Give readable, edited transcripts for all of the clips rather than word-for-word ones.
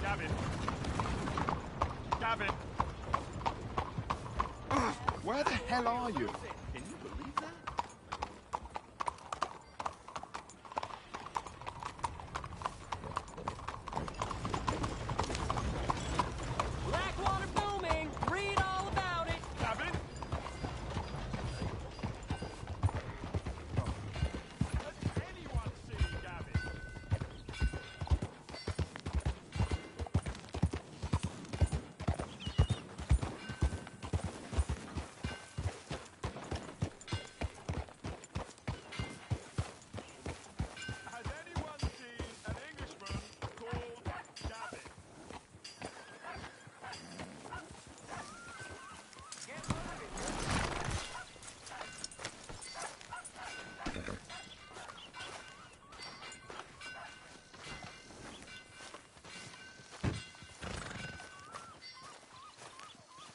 Gavin. Gavin. Where the hell are you? Can you believe that? Blackwater booming. Read all about it. Gavin? Has anyone seen Gavin? Has anyone seen an Englishman called Gavin?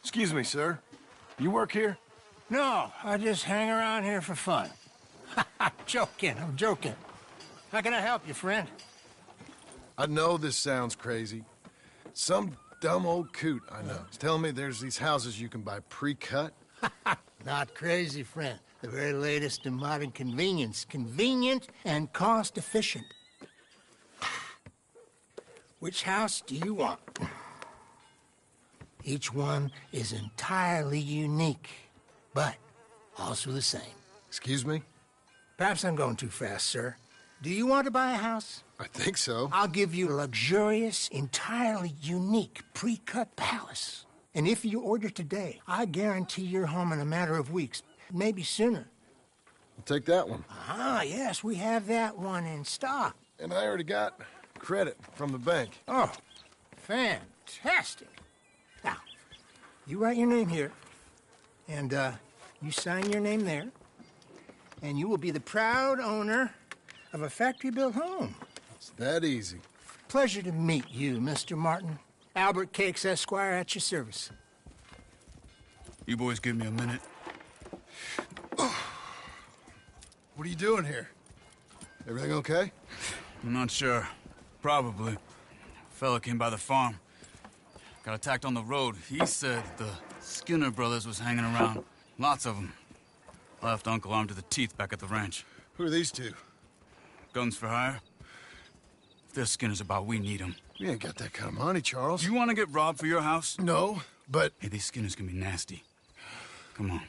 Excuse me, sir. You work here? No, I just hang around here for fun. I'm joking. How can I help you, friend? I know this sounds crazy. Some dumb old coot I know is telling me there's these houses you can buy pre-cut. Not crazy, friend. The very latest in modern convenience. Convenient and cost-efficient. Which house do you want? Each one is entirely unique, but also the same. Excuse me? Perhaps I'm going too fast, sir. Do you want to buy a house? I think so. I'll give you a luxurious, entirely unique pre-cut palace. And if you order today, I guarantee you're home in a matter of weeks, maybe sooner. I'll take that one. Ah, yes, we have that one in stock. And I already got credit from the bank. Oh, fantastic. Now, you write your name here, and you sign your name there, and you will be the proud owner of a factory-built home. It's that easy. Pleasure to meet you, Mr. Martin. Albert Cakes, Esquire, at your service. You boys give me a minute. What are you doing here? Everything okay? I'm not sure. Probably. Fella came by the farm. Got attacked on the road. He said the Skinner brothers was hanging around. Lots of them. Left Uncle armed to the teeth back at the ranch. Who are these two? Guns for hire. If there's Skinner's about, we need them. We ain't got that kind of money, Charles. You want to get robbed for your house? No, but... Hey, these Skinners can be nasty. Come on.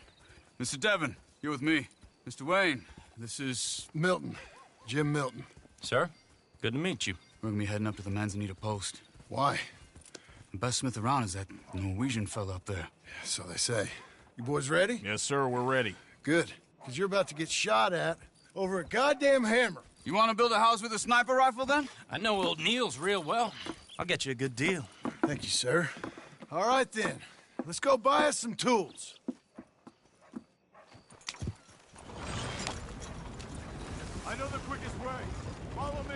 Mr. Devon, you're with me. Mr. Wayne, this is... Milton. Jim Milton. Sir, good to meet you. We're gonna be heading up to the Manzanita Post. Why? The best smith around is that Norwegian fella up there. Yeah, so they say. You boys ready? Yes, sir, we're ready. Good. Because you're about to get shot at over a goddamn hammer. You want to build a house with a sniper rifle, then? I know old Neil's real well. I'll get you a good deal. Thank you, sir. All right, then. Let's go buy us some tools. I know the quickest way. Follow me.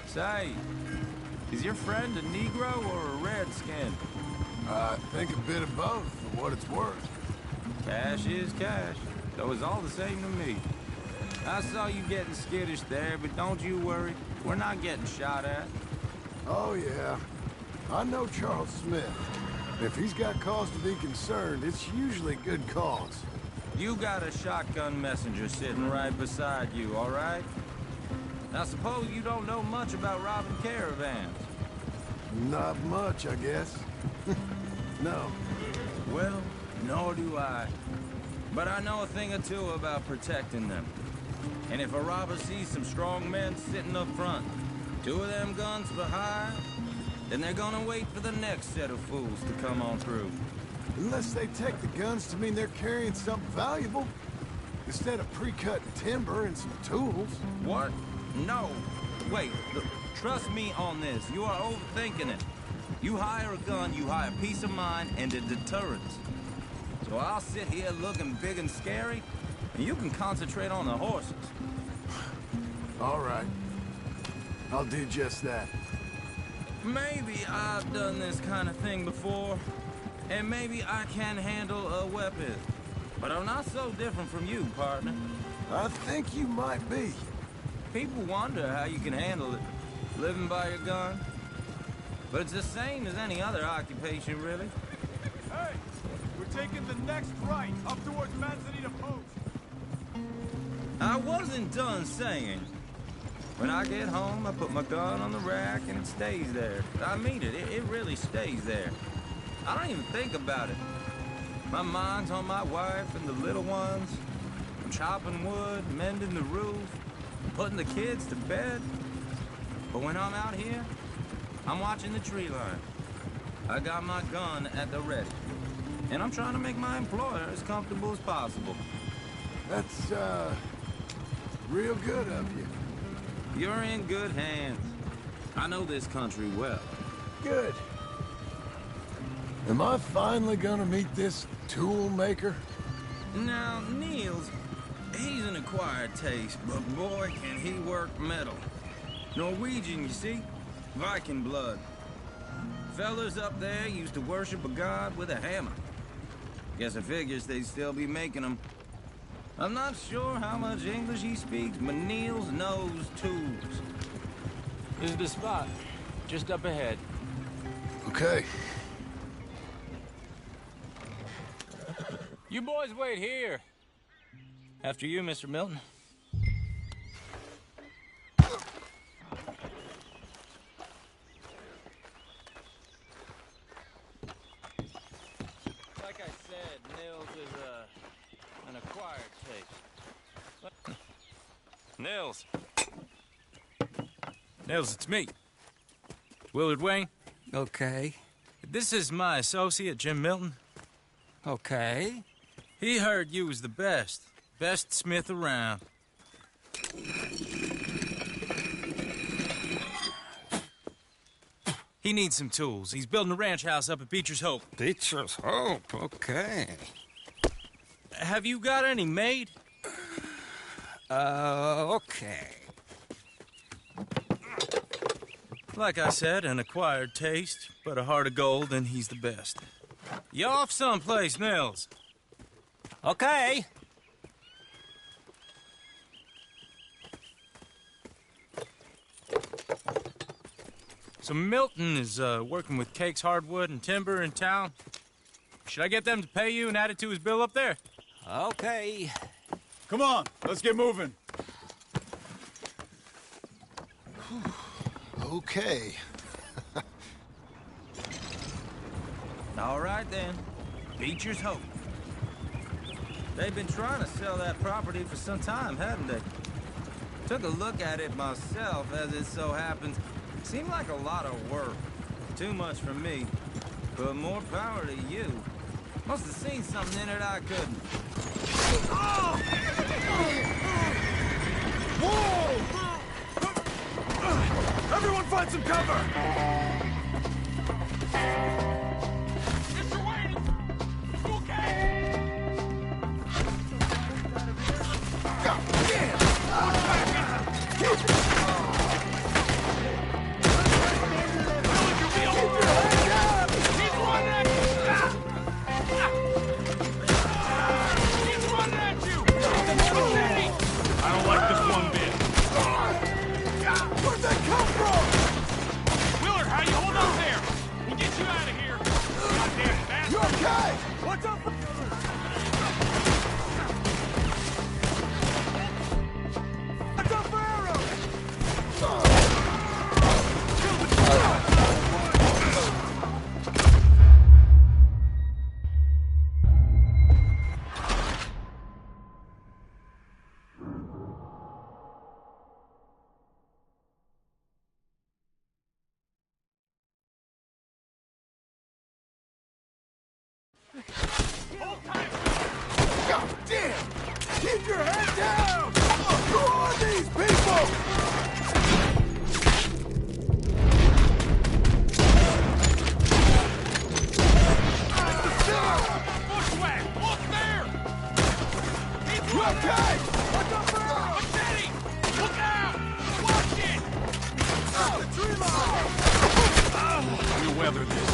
Say, is your friend a Negro or a Redskin? I think a bit of both, for what it's worth. Cash is cash, though it's all the same to me. I saw you getting skittish there, but don't you worry. We're not getting shot at. Oh, yeah. I know Charles Smith. If he's got cause to be concerned, it's usually good cause. You got a shotgun messenger sitting right beside you, all right? Now, suppose you don't know much about robbing caravans. Not much, I guess. No. Well, nor do I. But I know a thing or two about protecting them. And if a robber sees some strong men sitting up front, 2 of them guns for hire, then they're gonna wait for the next set of fools to come on through. Unless they take the guns to mean they're carrying something valuable. Instead of pre-cutting timber and some tools. What? No. Wait, look, trust me on this. You are overthinking it. You hire a gun, you hire peace of mind and a deterrence. So I'll sit here looking big and scary, and you can concentrate on the horses. All right. I'll do just that. Maybe I've done this kind of thing before, and maybe I can handle a weapon. But I'm not so different from you, partner. I think you might be. People wonder how you can handle it, living by your gun. But it's the same as any other occupation, really. Hey, we're taking the next right, up towards Manzanita Post. I wasn't done saying. When I get home, I put my gun on the rack and it stays there. I mean it, it really stays there. I don't even think about it. My mind's on my wife and the little ones. I'm chopping wood, mending the roof, putting the kids to bed. But when I'm out here, I'm watching the tree line. I got my gun at the ready. And I'm trying to make my employer as comfortable as possible. That's, real good of you. You're in good hands. I know this country well. Good. Am I finally gonna meet this tool maker? Now, Niels, he's an acquired taste, but boy, can he work metal. Norwegian, you see? Viking blood. Fellas up there used to worship a god with a hammer. Guess it figures they'd still be making them. I'm not sure how much English he speaks, but Niels knows tools. This is the spot. Just up ahead. Okay. You boys wait here. After you, Mr. Milton. Like I said, Nils is an acquired taste. Nils. Nils, it's me. Willard Wayne. Okay. This is my associate, Jim Milton. Okay. He heard you was the best. Best smith around. He needs some tools. He's building a ranch house up at Beecher's Hope. Beecher's Hope, okay. Have you got any made? Okay. Like I said, an acquired taste, but a heart of gold, and he's the best. You off someplace, Nils? Okay. So Milton is working with Cake's Hardwood and Timber in town. Should I get them to pay you and add it to his bill up there? Okay. Come on, let's get moving. Okay. All right, then. Beecher's Hope. They've been trying to sell that property for some time, haven't they? Took a look at it myself, as it so happens. Seemed like a lot of work. Too much for me. But more power to you. Must have seen something in it I couldn't. Whoa! Everyone find some cover! Mr. Wayne! Okay! God damn! I don't like this one bit. Where'd that come from? Willard, how you hold up there? We'll get you out of here. Goddamn bastard. You okay? What's up? What's up for arrows? God damn! Keep your head down! Who are these people? Bushwhack! Look there! He's You okay? What's up, bro? Machete! Look out! Watch it! The tree line! We'll weather this.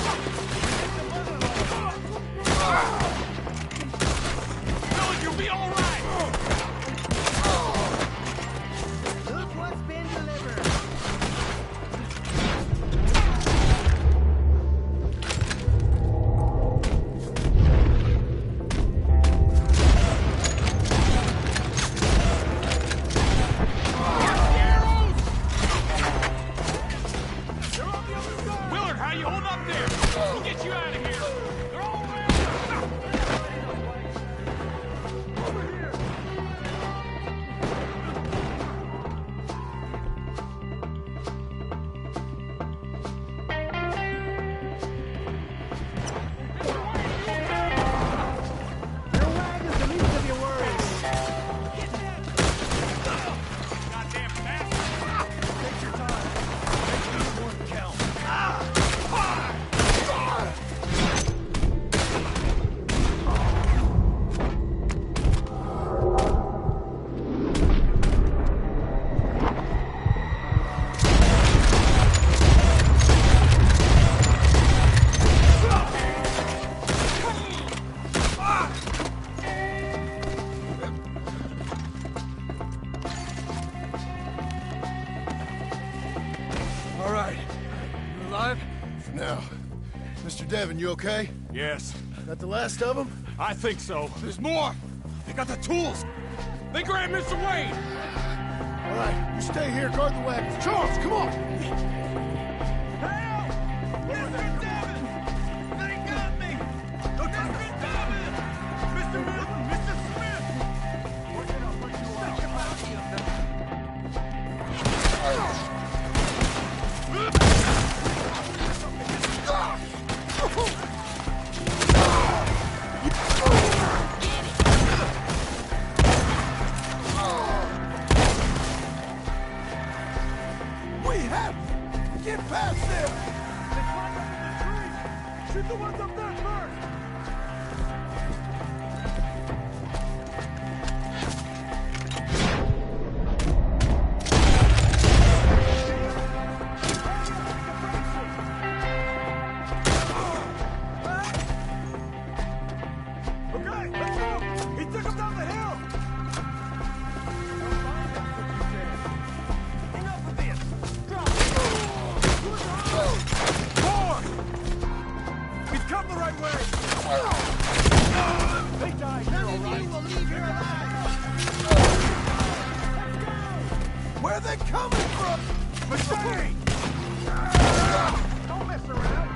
Evan, you okay? Yes, That the last of them? I think so. There's more. They got the tools. They grabbed Mr. Wayne. All right, you stay here, guard the wagons. Charles, come on! Help! Mr. Devin! They got me! Mr. Devin! Mr. Milton! Mr. Smith! We have to get past them! They climbed up in the trees! Shoot the ones up there first! Okay, let's go! He took him down the hill! Enough of this! Drop! More! He's come the right way! They died here, all right? will leave here alive. Where are they coming from? Machete! Don't mess around!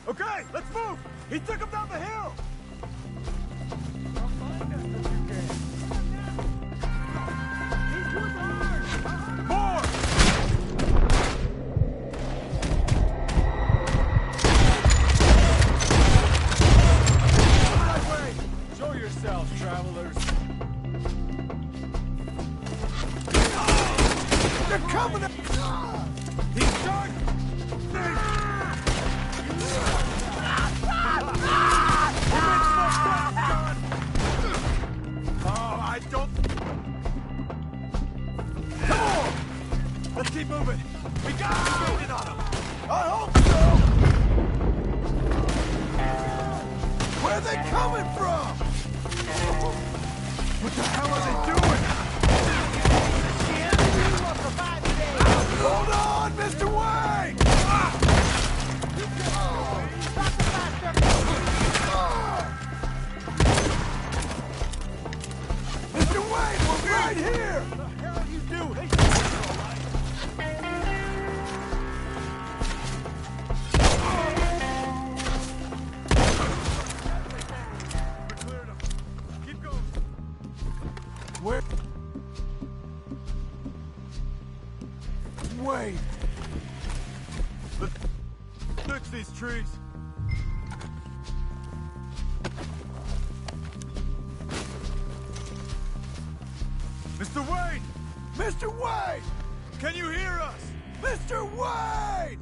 Okay, let's move! He took him down the hill! More! Right way! Show yourselves, travelers! They're coming! He's shot! Oh, I don't... Come on! Let's keep moving! We got to be moving on him! I hope so! Where are they coming from? What the hell are they doing? Hold on, Mr. Wayne! Mr. Wayne, we're right here! What the hell are you doing? We cleared him. Keep going. Where? Wayne! Let's fix these trees. Mr. Wayne! Mr. Wayne! Can you hear us? Mr. Wayne!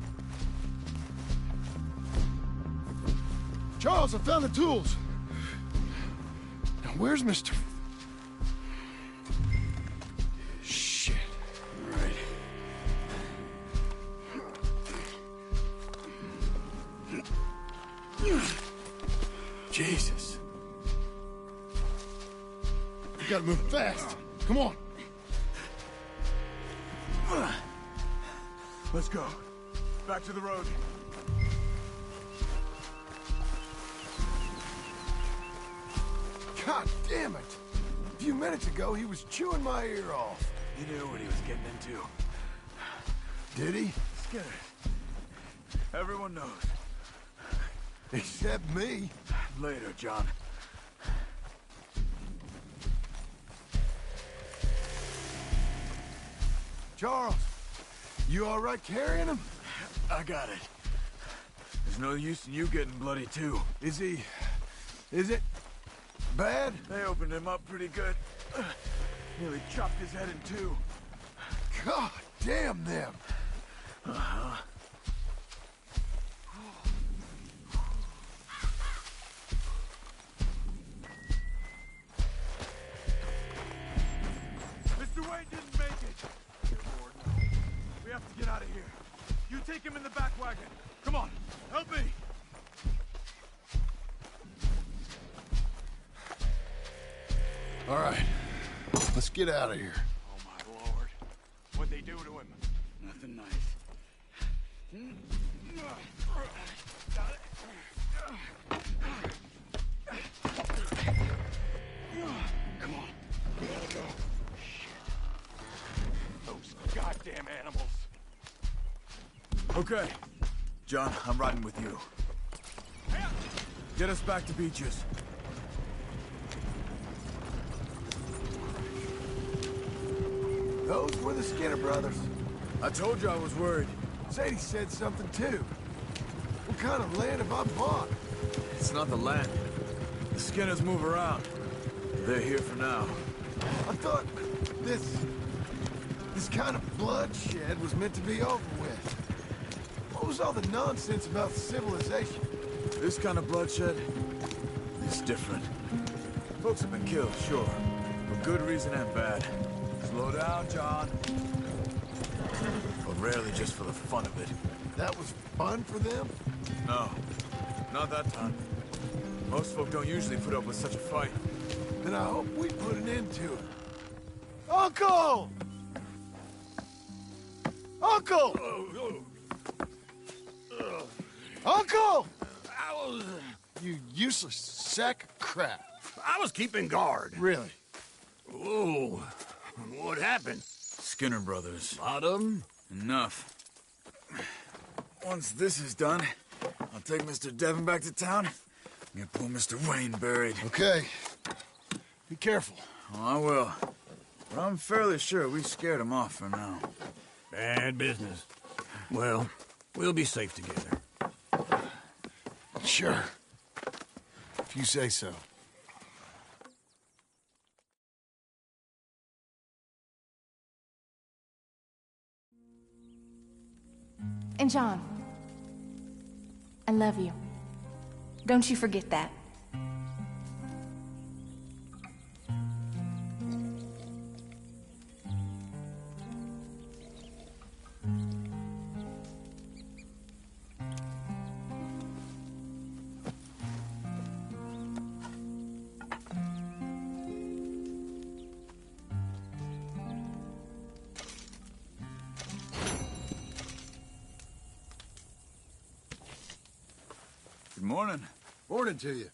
Charles, I found the tools. Now, where's Mr. Shit. Right. Jesus. We gotta move fast. Come on. Let's go. Back to the road. God damn it! A few minutes ago, he was chewing my ear off. He knew what he was getting into. Did he? Skinner. Everyone knows. Except me. Later, John. Charles, you all right carrying him? I got it. There's no use in you getting bloody, too. Is it bad? They opened him up pretty good. Nearly chopped his head in two. God damn them. Uh-huh. Mr. Wayne didn't make it. Dear Lord, no. We have to get out of here. You take him in the back wagon. Come on. Help me! All right, let's get out of here. Oh, my lord. What'd they do to him? Nothing nice. Come on. We gotta go. Shit. Those goddamn animals. Okay. John, I'm riding with you. Get us back to Beecher's. Those were the Skinner brothers. I told you I was worried. Sadie said something too. What kind of land have I bought? It's not the land. The Skinners move around. They're here for now. I thought this kind of bloodshed was meant to be over with. What was all the nonsense about civilization? This kind of bloodshed is different. Folks have been killed, sure. For good reason and bad. Slow down, John. But rarely just for the fun of it. That was fun for them? No, not that time. Most folk don't usually put up with such a fight. Then I hope we put an end to it. Uncle! Uncle! Uncle! You useless sack of crap. I was keeping guard. Really? Oh, what happened? Skinner brothers. Lot of them? Enough. Once this is done, I'll take Mr. Devon back to town and get poor Mr. Wayne buried. Okay. Be careful. Oh, I will. But I'm fairly sure we scared him off for now. Bad business. Well, we'll be safe together. Sure. If you say so. And John, I love you. Don't you forget that. Good morning. Morning to you.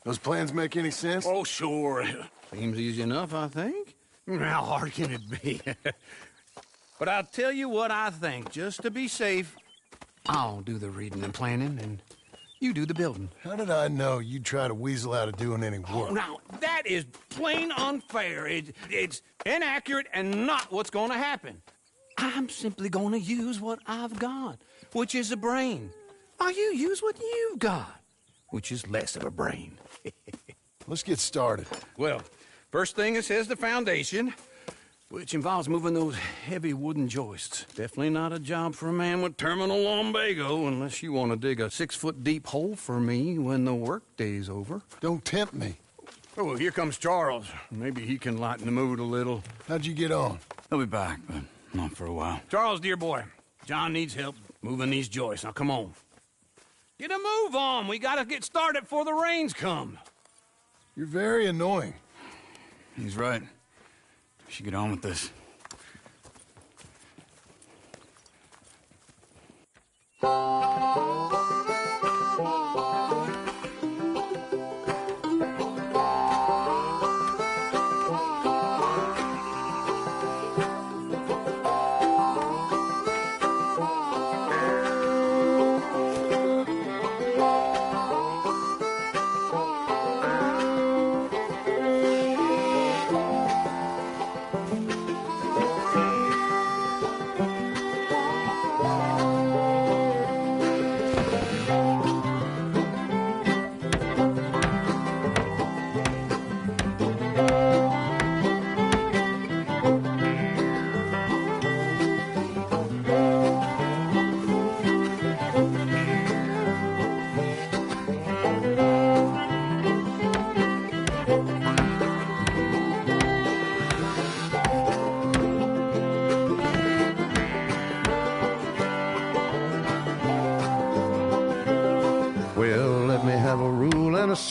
Those plans make any sense? Oh, sure. Seems easy enough, I think. How hard can it be? But I'll tell you what I think, just to be safe. I'll do the reading and planning, and you do the building. How did I know you'd try to weasel out of doing any Oh, work? now, that is plain unfair. It's inaccurate and not what's going to happen. I'm simply going to use what I've got, which is a brain. While you use what you've got, which is less of a brain. Let's get started. Well, first thing it says the foundation, which involves moving those heavy wooden joists. Definitely not a job for a man with terminal lumbago, unless you want to dig a 6-foot deep hole for me when the workday's over. Don't tempt me. Oh, here comes Charles. Maybe he can lighten the mood a little. How'd you get on? He'll be back, but not for a while. Charles, dear boy, John needs help moving these joists. Now, come on. Get a move on. We gotta get started before the rains come. You're very annoying. He's right. We should get on with this.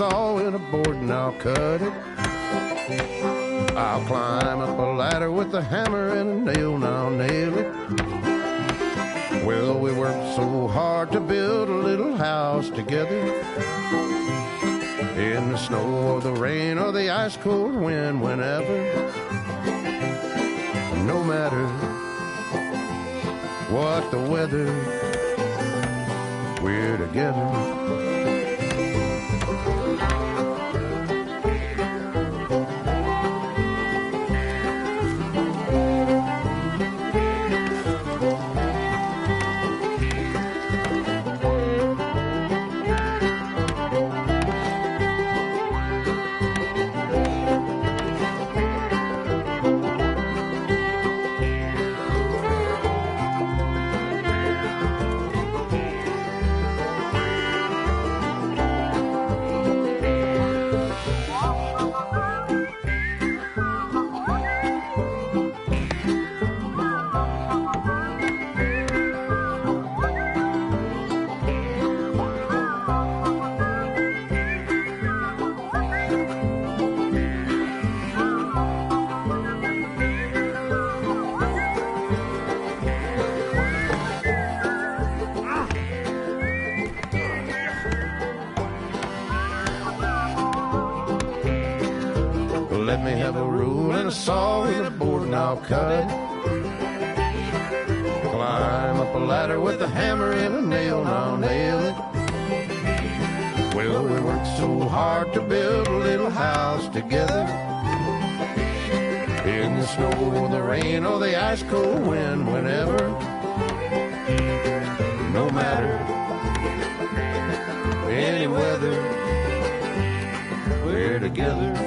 saw in a board and I'll cut it. I'll climb up a ladder with a hammer and a nail and I'll nail it. Well, we worked so hard to build a little house together. In the snow or the rain or the ice cold wind, whenever. No matter what the weather, we're together. Let me have a rule and a saw and a board and I'll cut it. Climb up a ladder with a hammer and a nail and I'll nail it. Well, we worked so hard to build a little house together. In the snow or the rain or the ice cold wind, whenever. No matter any weather, we're together.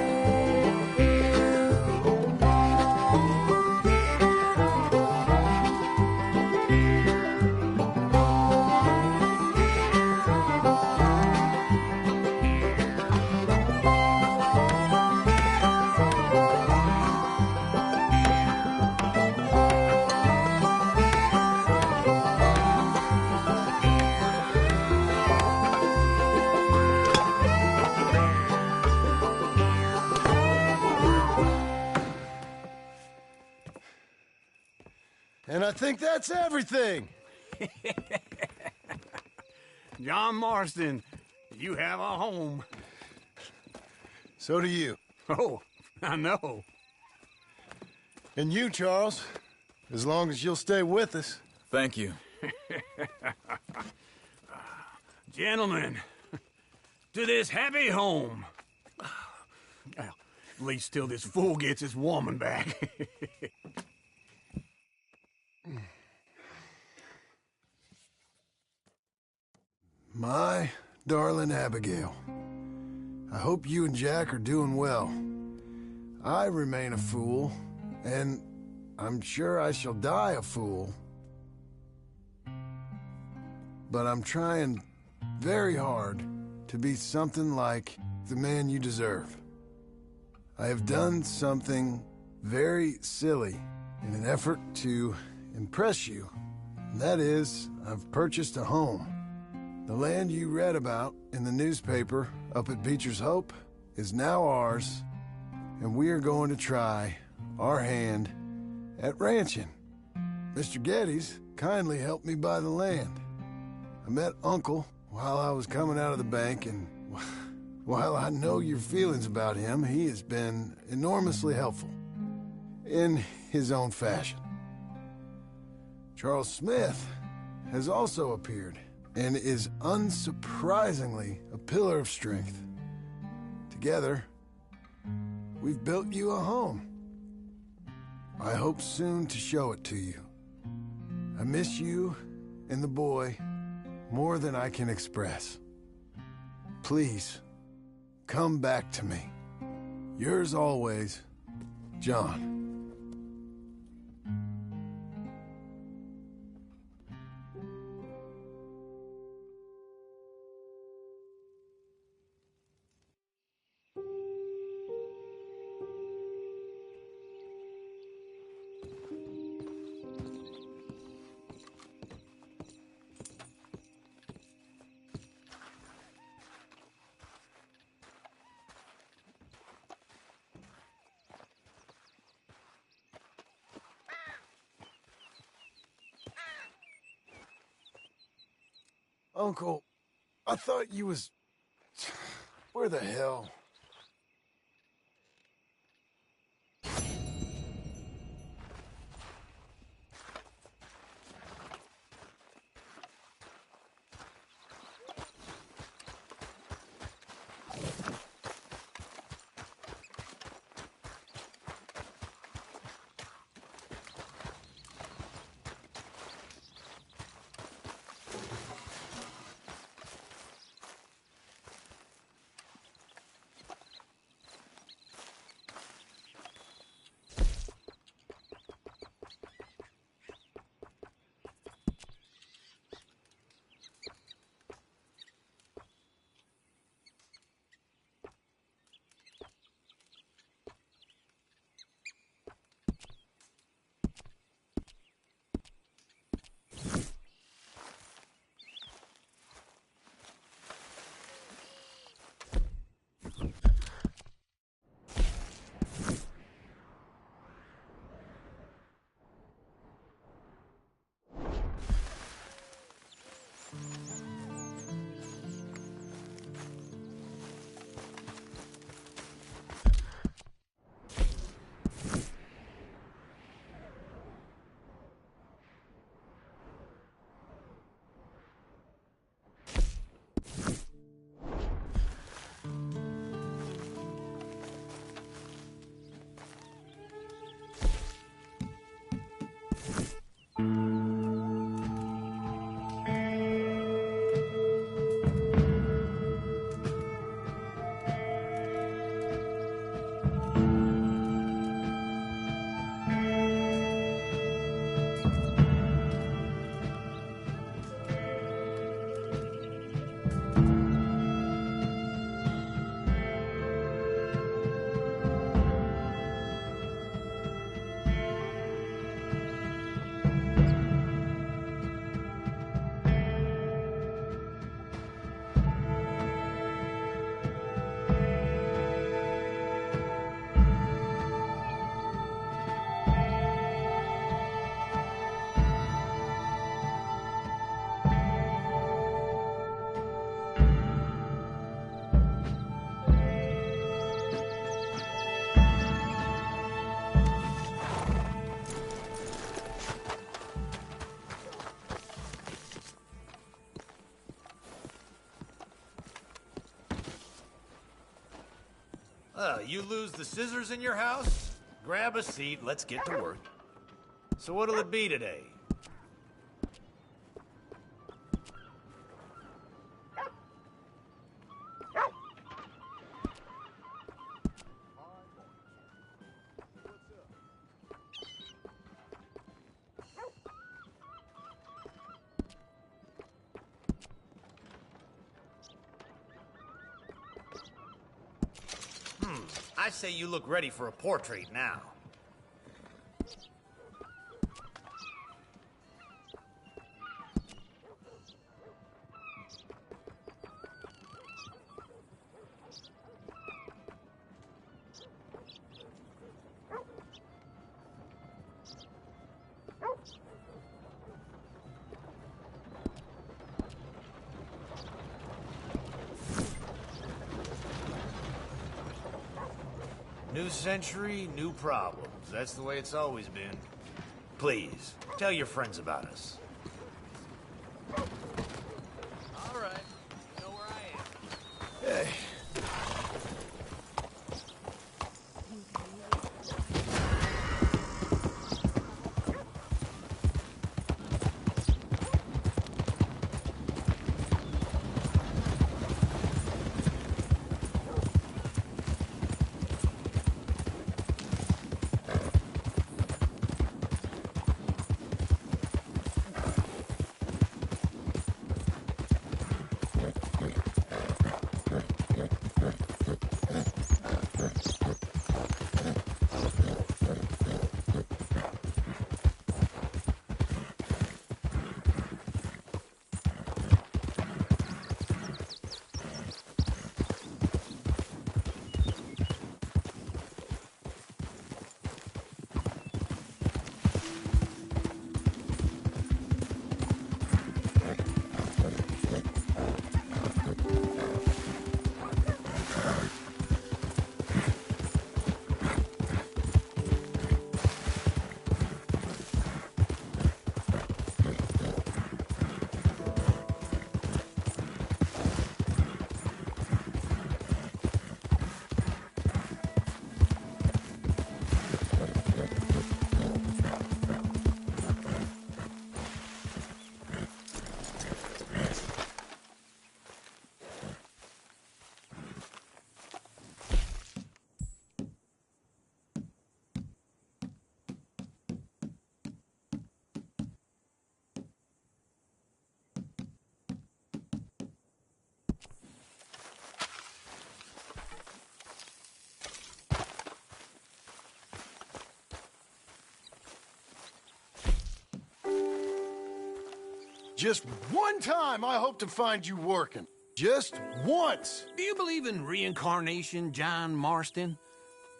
And I think that's everything. John Marston, you have a home. So do you. Oh, I know. And you, Charles, as long as you'll stay with us. Thank you. Gentlemen, to this happy home. Well, at least till this fool gets his woman back. My darling Abigail, I hope you and Jack are doing well. I remain a fool, and I'm sure I shall die a fool. But I'm trying very hard to be something like the man you deserve. I have done something very silly in an effort to impress you. And that is, I've purchased a home. The land you read about in the newspaper up at Beecher's Hope is now ours, and we are going to try our hand at ranching. Mr. Geddes kindly helped me buy the land. I met Uncle while I was coming out of the bank, and while I know your feelings about him, he has been enormously helpful in his own fashion. Charles Smith has also appeared and is unsurprisingly a pillar of strength. Together, we've built you a home. I hope soon to show it to you. I miss you and the boy more than I can express. Please, come back to me. Yours always, John. Uncle, I thought you was... Where the hell? You lose the scissors in your house? Grab a seat, let's get to work. So what'll it be today? I say you look ready for a portrait now. New century, new problems. That's the way it's always been. Please, tell your friends about us. All right. You know where I am. Hey. just one time I hope to find you working. Just once. Do you believe in reincarnation, John Marston?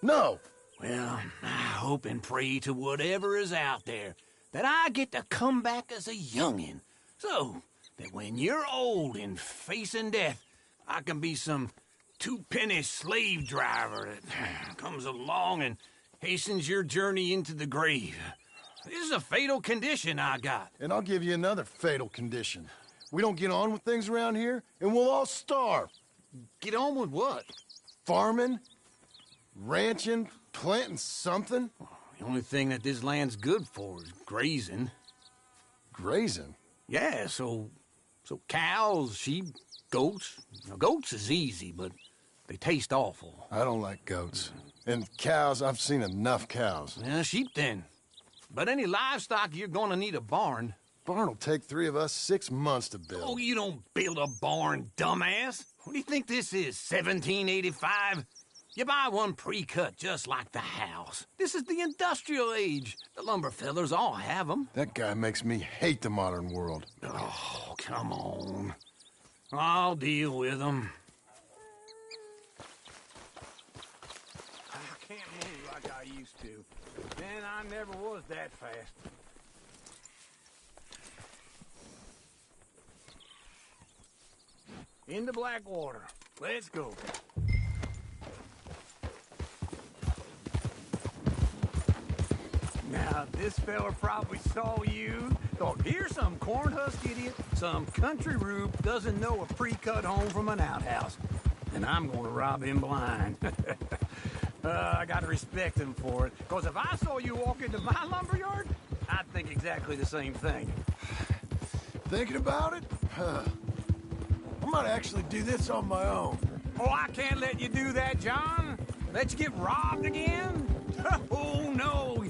No. Well, I hope and pray to whatever is out there that I get to come back as a youngin', so that when you're old and facing death, I can be some two-penny slave driver that comes along and hastens your journey into the grave. This is a fatal condition I got. And I'll give you another fatal condition. We don't get on with things around here, and we'll all starve. Get on with what? Farming, ranching, planting something. The only thing that this land's good for is grazing. Grazing? Yeah, so cows, sheep, goats. Now, goats is easy, but they taste awful. I don't like goats. And cows, I've seen enough cows. Yeah, sheep then. But any livestock, you're gonna need a barn. Barn will take 3 of us 6 months to build. Oh, you don't build a barn, dumbass. What do you think this is, 1785? You buy one pre-cut just like the house. This is the industrial age. The lumber fellers all have them. That guy makes me hate the modern world. Oh, come on. I'll deal with them. I can't move like I used to. Man, I never was that fast. Into Blackwater. Let's go. Now, this fella probably saw you, thought, here's some corn-husk idiot, some country rube doesn't know a pre-cut home from an outhouse. And I'm gonna rob him blind. I gotta respect him for it, because if I saw you walk into my lumberyard, I'd think exactly the same thing. Thinking about it? I might actually do this on my own. Oh, I can't let you do that, John. Let you get robbed again? Oh, no.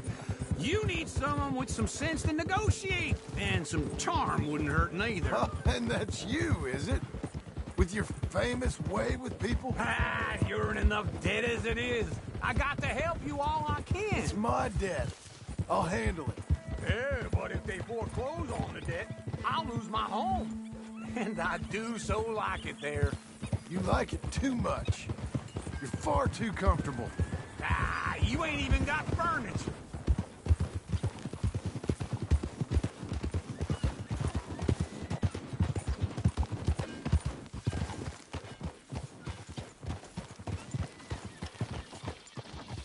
You need someone with some sense to negotiate. And some charm wouldn't hurt neither. Oh, and that's you, is it? With your famous way with people? Ah, you're in enough debt as it is. I got to help you all I can. It's my debt. I'll handle it. Yeah, but if they foreclose on the debt, I'll lose my home. And I do so like it there. You like it too much. You're far too comfortable. Ah, you ain't even got furniture.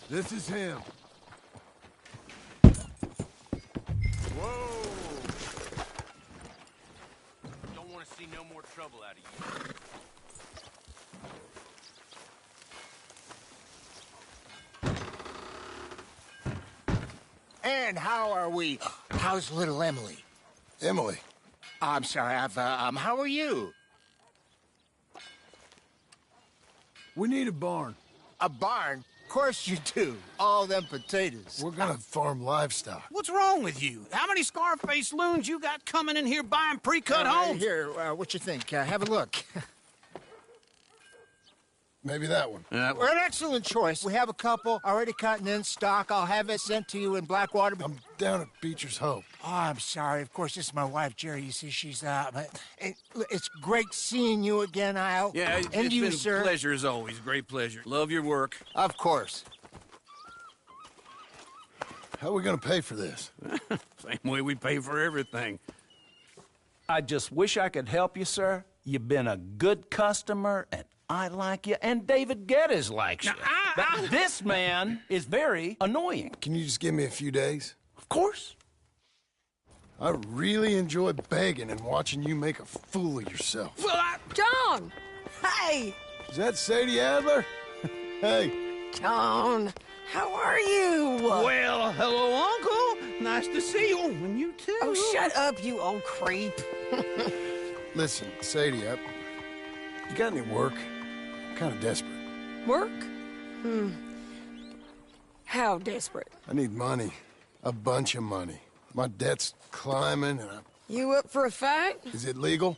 This is him. Whoa! Don't want to see no more trouble out of you. And how are we? How's little Emily? Emily. I'm sorry, how are you? We need a barn. A barn? Of course you do. All them potatoes. We're gonna farm livestock. What's wrong with you? How many Scarface loons you got coming in here buying pre-cut homes? Here, what you think? Have a look. Maybe that one. We're an excellent choice. We have a couple already cut and in stock. I'll have it sent to you in Blackwater. I'm down at Beecher's Hope. Oh, I'm sorry. Of course, this is my wife, Jerry. You see, she's it's great seeing you again, Al. Yeah, and it's you, been sir. a pleasure as always. Great pleasure. Love your work. Of course. How are we gonna pay for this? Same way we pay for everything. I just wish I could help you, sir. You've been a good customer, and I like you, and David Geddes likes you. But this man is very annoying. Can you just give me a few days? Of course. I really enjoy begging and watching you make a fool of yourself. John! Hey! Is that Sadie Adler? Hey. John, how are you? Well, hello, Uncle. Nice to see you. And you too. Oh, shut up, you old creep. Listen, Sadie, you got any work? I'm kind of desperate. Work? How desperate? I need money. A bunch of money. My debt's climbing and You up for a fight? Is it legal?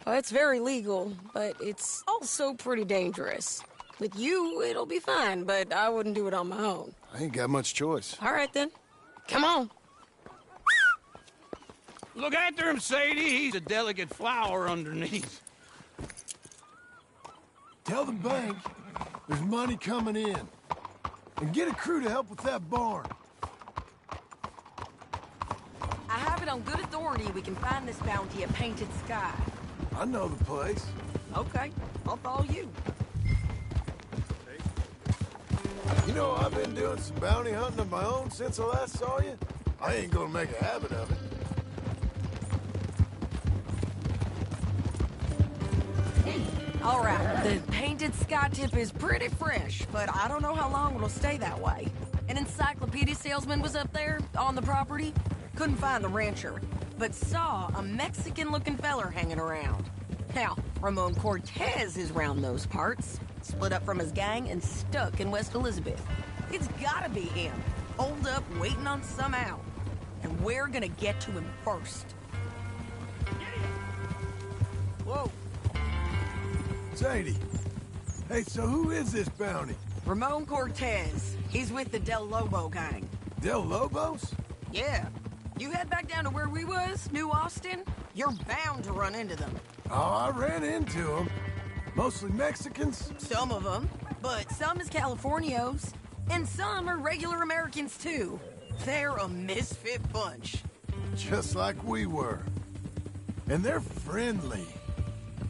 Well, it's very legal, but it's also pretty dangerous. With you, it'll be fine, but I wouldn't do it on my own. I ain't got much choice. All right, then. Come on. Look after him, Sadie. He's a delicate flower underneath. Tell the bank there's money coming in. And get a crew to help with that barn. I have it on good authority we can find this bounty at Painted Sky. I know the place. Okay, I'll follow you. You know, I've been doing some bounty hunting of my own since I last saw you. I ain't gonna make a habit of it. All right, the Painted Sky tip is pretty fresh, but I don't know how long it'll stay that way. An encyclopedia salesman was up there on the property. Couldn't find the rancher, but saw a Mexican-looking feller hanging around. Now, Ramon Cortez is round those parts, split up from his gang and stuck in West Elizabeth. It's gotta be him, holed up waiting on some out. And we're gonna get to him first. Whoa. Sadie. Hey, so who is this bounty? Ramon Cortez. He's with the Del Lobo gang. Del Lobos? Yeah. You head back down to where we was, New Austin, you're bound to run into them. Oh, I ran into them. Mostly Mexicans? Some of them, but some is Californios. And some are regular Americans, too. They're a misfit bunch. Just like we were. And they're friendly.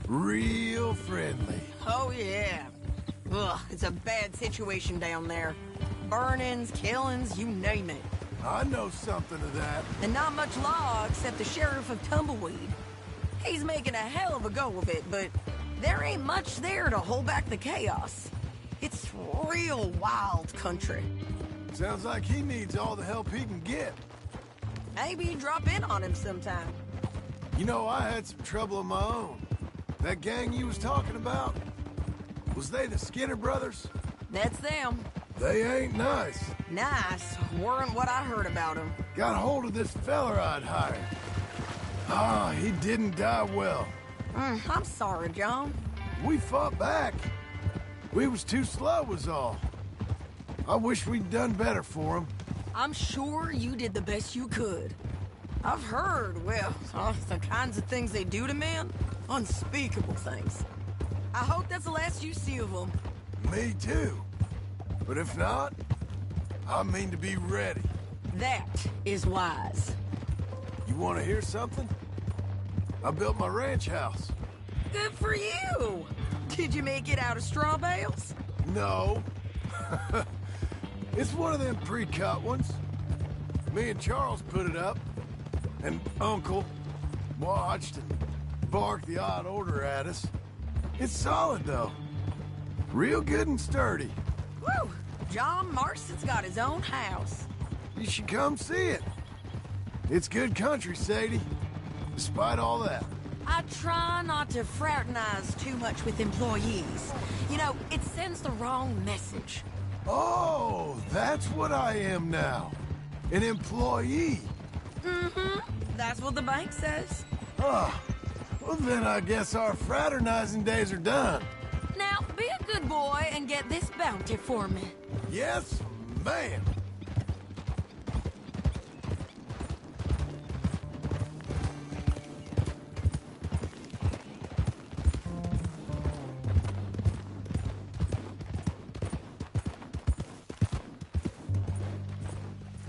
Real friendly. Oh, yeah. Ugh, it's a bad situation down there. Burnings, killings, you name it. I know something of that. And not much law except the sheriff of Tumbleweed. He's making a hell of a go of it, but there ain't much there to hold back the chaos. It's real wild country. Sounds like he needs all the help he can get. Maybe drop in on him sometime. You know, I had some trouble of my own. That gang you was talking about, was they the Skinner brothers? That's them. They ain't nice. Nice weren't what I heard about them. Got hold of this feller I'd hired. Ah, he didn't die well. I'm sorry, John. We fought back. We was too slow was all. I wish we'd done better for him. I'm sure you did the best you could. I've heard, well, the kinds of things they do to men. Unspeakable things. I hope that's the last you see of them. Me too. But if not, I mean to be ready. That is wise. You want to hear something? I built my ranch house. Good for you. Did you make it out of straw bales? No. It's one of them pre-cut ones. Me and Charles put it up. And Uncle watched and barked the odd order at us. It's solid, though. Real good and sturdy. Woo! John Marston's got his own house. You should come see it. It's good country, Sadie. Despite all that. I try not to fraternize too much with employees. You know, it sends the wrong message. Oh, that's what I am now. An employee. Mm-hmm. That's what the bank says. Ah, well then I guess our fraternizing days are done. Now, be a good boy and get this bounty for me. Yes, ma'am.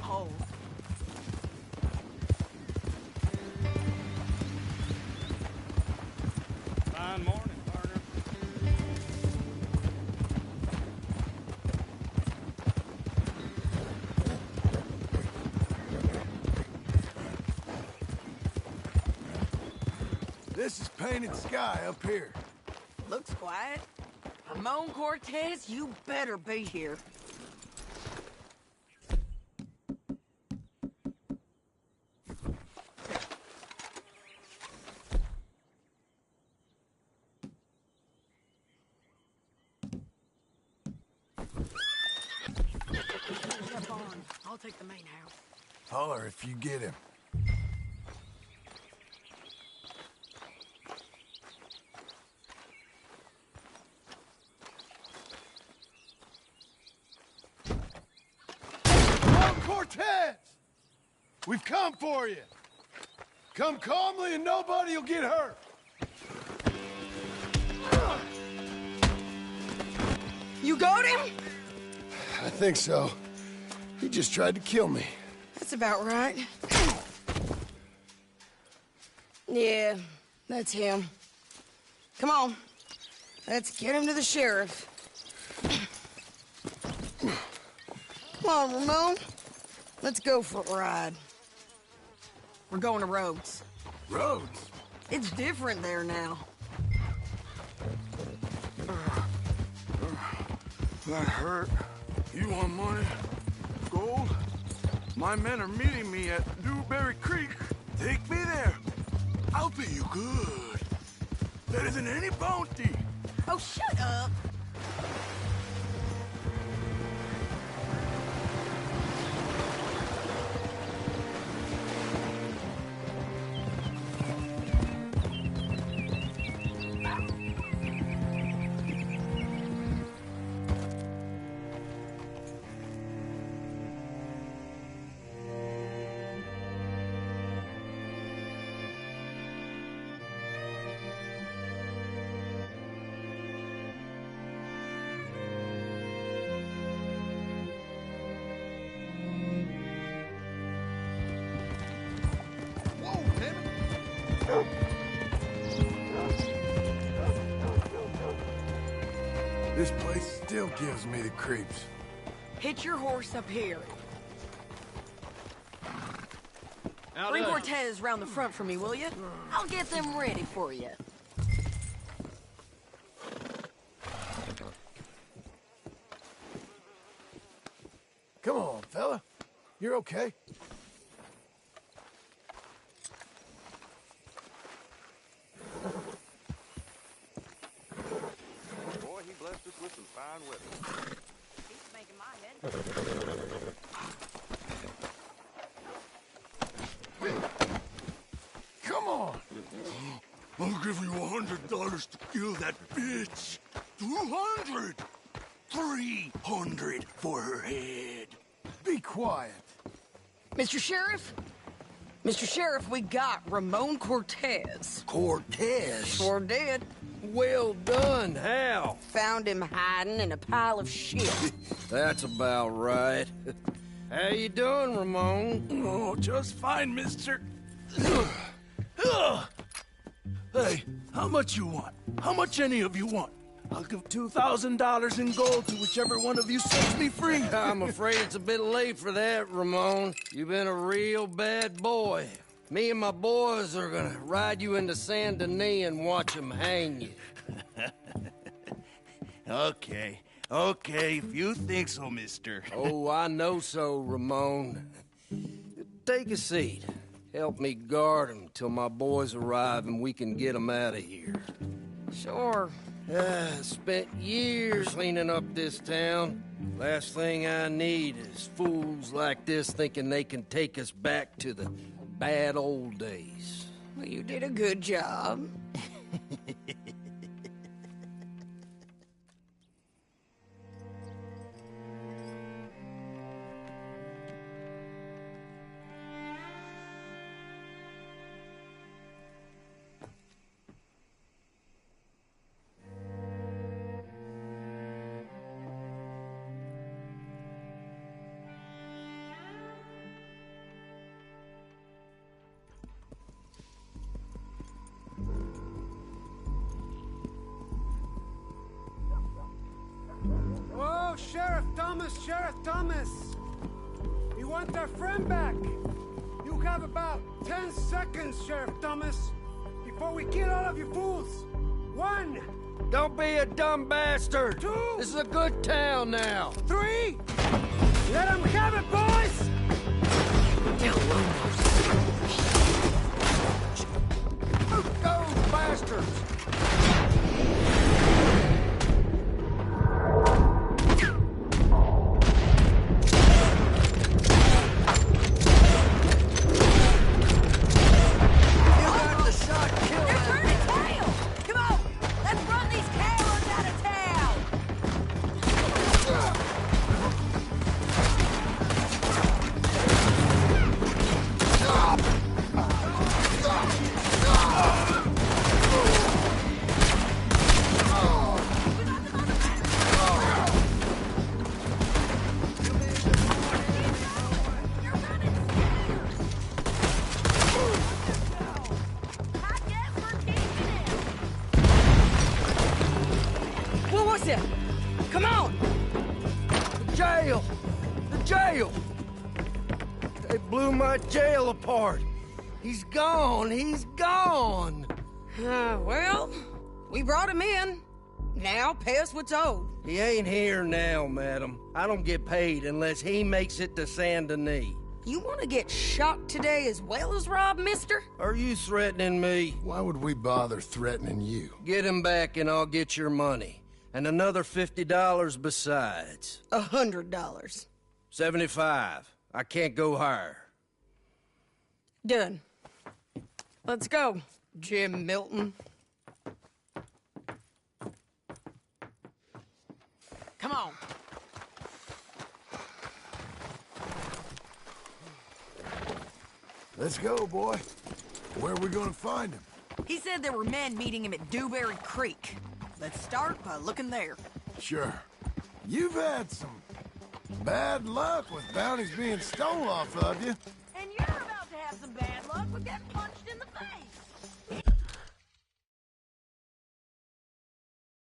Oh. Fine morning, partner. This is Painted Sky up here. Looks quiet. Ramon Cortez, you better be here. I'll take the main house. Holler if you get him. Ramon Cortez! We've come for you! Come calmly and nobody will get hurt. You got him? I think so. He just tried to kill me. That's about right. Yeah, that's him. Come on. Let's get him to the sheriff. Come on, Ramon. Let's go for a ride. We're going to Rhodes. Rhodes? It's different there now. That hurt. You want money? Gold? My men are meeting me at Newberry Creek. Take me there. I'll pay you good. Better than any bounty. Oh, shut up. This place still gives me the creeps. Hitch your horse up here. Bring Cortez round the front for me, will you? I'll get them ready for you. Come on, fella. You're okay. Boy, he blessed us with some fine weather. He's making my head. Come on. I'll give you $100 to kill that bitch. 200. 300 for her head. Be quiet. Mr. Sheriff? Mr. Sheriff, we got Ramon Cortez. Cortez? Sure did. Well done. How? Found him hiding in a pile of shit. That's about right. How you doing, Ramon? Oh, just fine, mister. Hey, how much you want? How much any of you want? I'll give $2,000 in gold to whichever one of you sets me free. I'm afraid it's a bit late for that, Ramon. You've been a real bad boy. Me and my boys are gonna ride you into Saint Denis and watch them hang you. Okay, if you think so, mister. Oh, I know so, Ramon. Take a seat. Help me guard them till my boys arrive and we can get them out of here. Sure. Spent years cleaning up this town. Last thing I need is fools like this thinking they can take us back to the bad old days. Well, you did a good job. Oh, Sheriff Thomas! We want our friend back! You have about 10 seconds, Sheriff Thomas, before we kill all of you fools! 1! Don't be a dumb bastard! 2! This is a good town now! 3! Let them have it, boys! Those bastards! They blew my jail apart. He's gone. He's gone. Well, we brought him in. Now pay us what's owed. He ain't here now, madam. I don't get paid unless he makes it to Saint Denis. You want to get shot today as well as Rob, mister? Are you threatening me? Why would we bother threatening you? Get him back and I'll get your money. And another $50 besides. $100. 75. I can't go higher. Done. Let's go, Jim Milton. Come on. Let's go, boy. Where are we gonna find him? He said there were men meeting him at Dewberry Creek. Let's start by looking there. Sure. You've had some bad luck with bounties being stolen off of you.